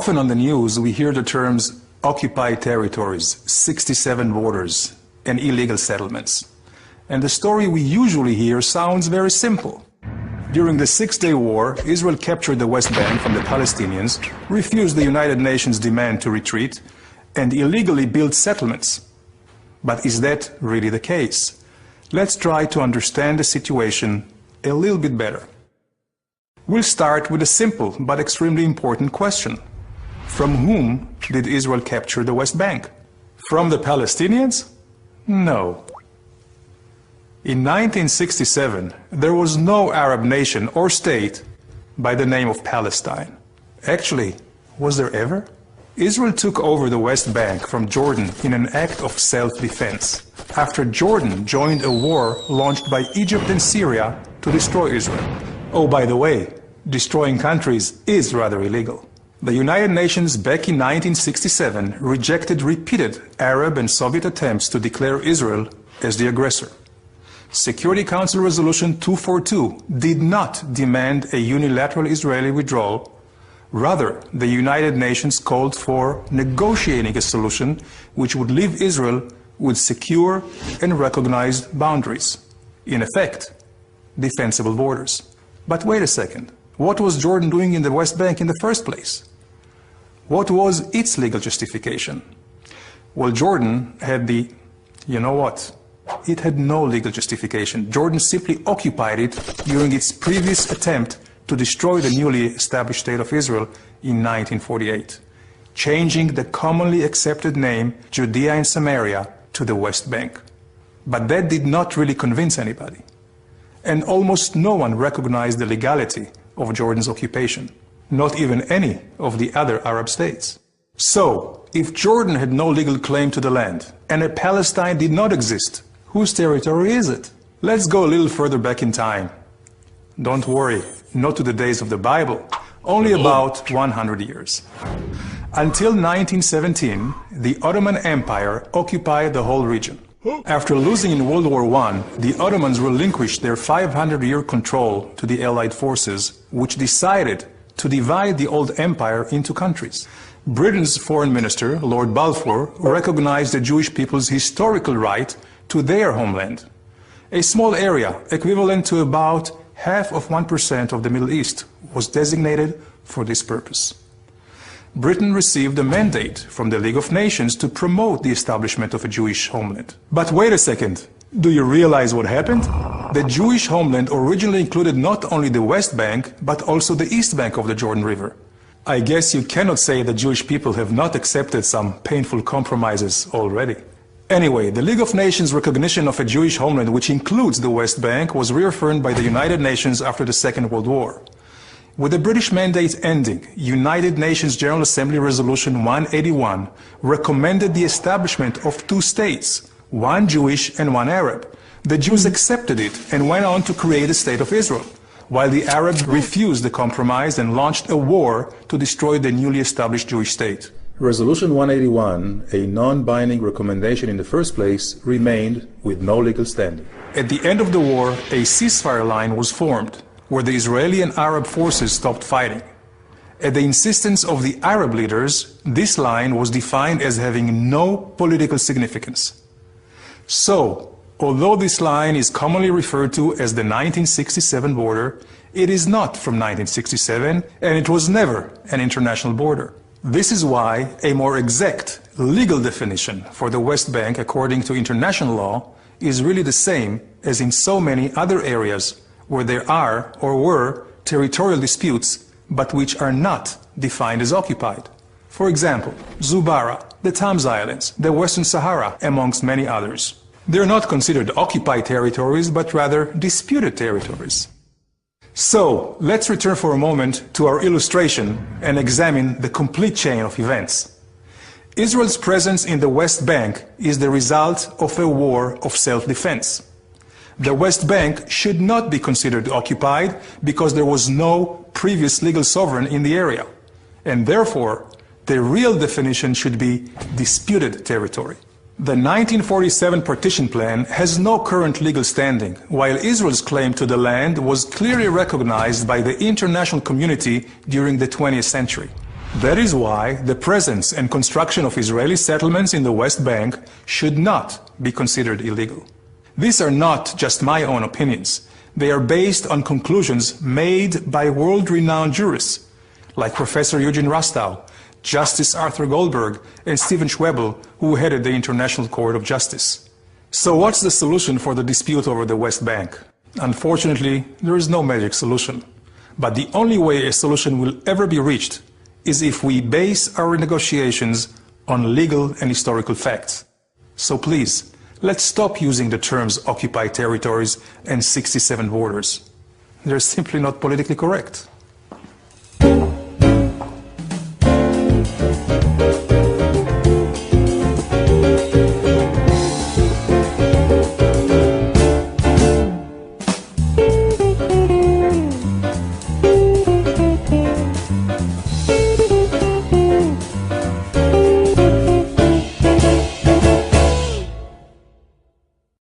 Often on the news we hear the terms occupied territories, 67 borders, and illegal settlements. And the story we usually hear sounds very simple. During the Six-Day War, Israel captured the West Bank from the Palestinians, refused the United Nations' demand to retreat, and illegally built settlements. But is that really the case? Let's try to understand the situation a little bit better. We'll start with a simple but extremely important question. From whom did Israel capture the West Bank? From the Palestinians? No. In 1967, there was no Arab nation or state by the name of Palestine. Actually, was there ever? Israel took over the West Bank from Jordan in an act of self-defense, after Jordan joined a war launched by Egypt and Syria to destroy Israel. Oh, by the way, destroying countries is rather illegal. The United Nations back in 1967 rejected repeated Arab and Soviet attempts to declare Israel as the aggressor. Security Council Resolution 242 did not demand a unilateral Israeli withdrawal. Rather, the United Nations called for negotiating a solution which would leave Israel with secure and recognized boundaries. In effect, defensible borders. But wait a second. What was Jordan doing in the West Bank in the first place? What was its legal justification? Well, Jordan had the, you know what? It had no legal justification. Jordan simply occupied it during its previous attempt to destroy the newly established state of Israel in 1948, changing the commonly accepted name Judea and Samaria to the West Bank. But that did not really convince anybody. And almost no one recognized the legality of Jordan's occupation, not even any of the other Arab states. So, if Jordan had no legal claim to the land, and a Palestine did not exist, whose territory is it? Let's go a little further back in time. Don't worry, not to the days of the Bible, only about 100 years. Until 1917, the Ottoman Empire occupied the whole region. After losing in World War I, the Ottomans relinquished their 500-year control to the Allied forces, which decided to divide the old empire into countries. Britain's foreign minister, Lord Balfour, recognized the Jewish people's historical right to their homeland. A small area, equivalent to about 0.5% of the Middle East, was designated for this purpose. Britain received a mandate from the League of Nations to promote the establishment of a Jewish homeland. But wait a second, do you realize what happened? The Jewish homeland originally included not only the West Bank, but also the East Bank of the Jordan River. I guess you cannot say that Jewish people have not accepted some painful compromises already. Anyway, the League of Nations' recognition of a Jewish homeland, which includes the West Bank, was reaffirmed by the United Nations after the Second World War. With the British mandate ending, United Nations General Assembly Resolution 181 recommended the establishment of two states, one Jewish and one Arab. The Jews accepted it and went on to create a state of Israel, while the Arabs refused the compromise and launched a war to destroy the newly established Jewish state. Resolution 181, a non-binding recommendation in the first place, remained with no legal standing. At the end of the war, a ceasefire line was formed, where the Israeli and Arab forces stopped fighting. At the insistence of the Arab leaders, this line was defined as having no political significance. So, although this line is commonly referred to as the 1967 border, it is not from 1967, and it was never an international border. This is why a more exact legal definition for the West Bank, according to international law, is really the same as in so many other areas where there are or were territorial disputes, but which are not defined as occupied. For example, Zubarah, the Tams Islands, the Western Sahara, amongst many others. They are not considered occupied territories, but rather disputed territories. So, let's return for a moment to our illustration and examine the complete chain of events. Israel's presence in the West Bank is the result of a war of self-defense. The West Bank should not be considered occupied because there was no previous legal sovereign in the area, and therefore the real definition should be disputed territory. The 1947 partition plan has no current legal standing, while Israel's claim to the land was clearly recognized by the international community during the 20th century. That is why the presence and construction of Israeli settlements in the West Bank should not be considered illegal. These are not just my own opinions. They are based on conclusions made by world-renowned jurists like Professor Eugene Rastow, Justice Arthur Goldberg, and Stephen Schwebel, who headed the International Court of Justice. So what's the solution for the dispute over the West Bank? Unfortunately, there is no magic solution. But the only way a solution will ever be reached is if we base our negotiations on legal and historical facts. So please, let's stop using the terms occupied territories and 67 borders. They're simply not politically correct.